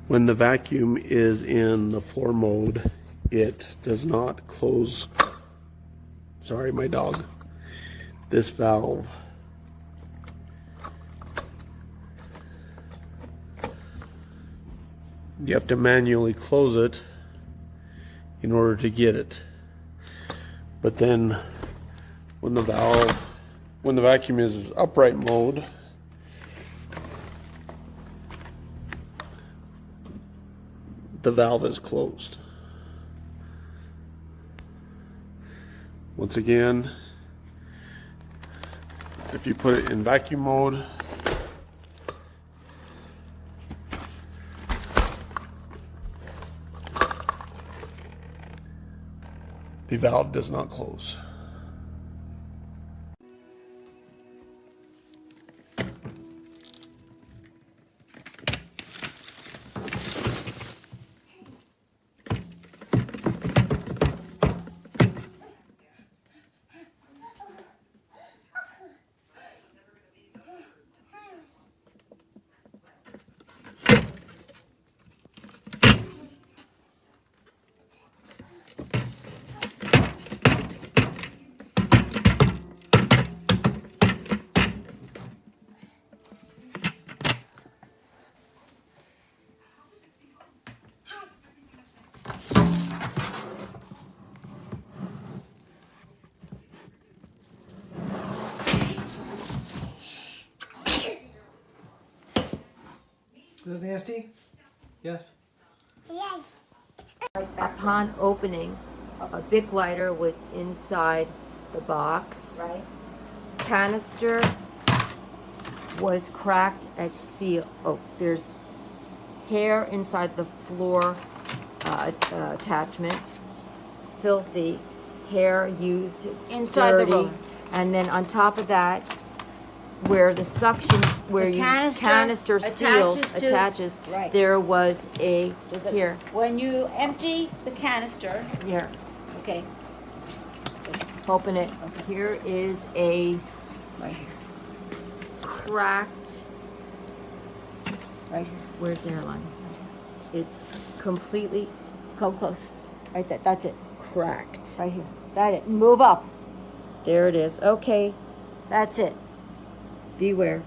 When the vacuum is in the floor mode, it does not close. Sorry, my dog. This valve. You have to manually close it in order to get it. But then when the vacuum is upright mode, the valve is closed. Once again, if you put it in vacuum mode, the valve does not close. Is it nasty? Yes. Yes. Upon opening, a Bic lighter was inside the box. Right. Canister was cracked at seal. Oh, there's hair inside the floor attachment. Filthy hair used Inside dirty. the room. And then on top of that, where the suction, where The you canister seals attaches to- right. there was a here. When you empty the canister, Here. okay, Open it. Here is a right here, cracked. right here. Where's the hairline? It's completely Go close. Right there. That's it. cracked. Right here. That it. Move up. There it is. Okay, That's it. beware.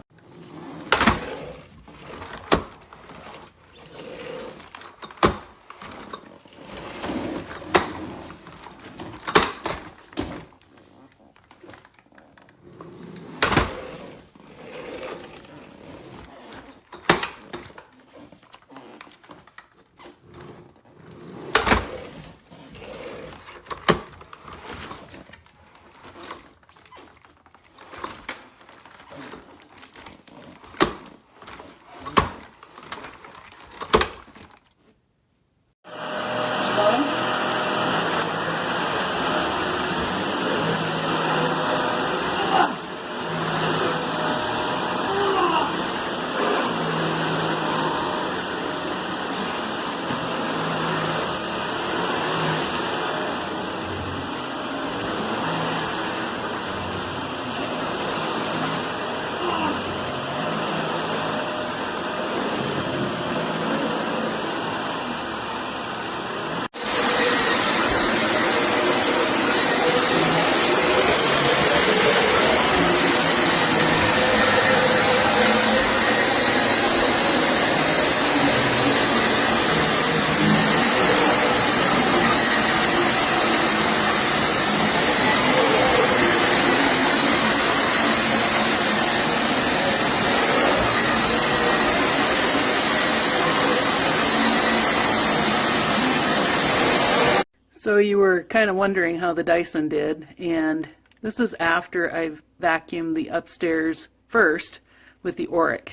So you were kind of wondering how the Dyson did, and this is after I've vacuumed the upstairs first with the Oric.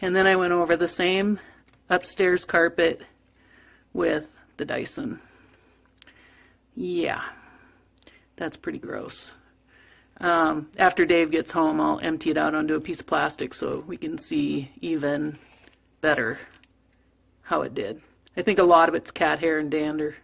And then I went over the same upstairs carpet with the Dyson. Yeah, that's pretty gross. After Dave gets home, I'll empty it out onto a piece of plastic so we can see even better how it did. I think a lot of it's cat hair and dander.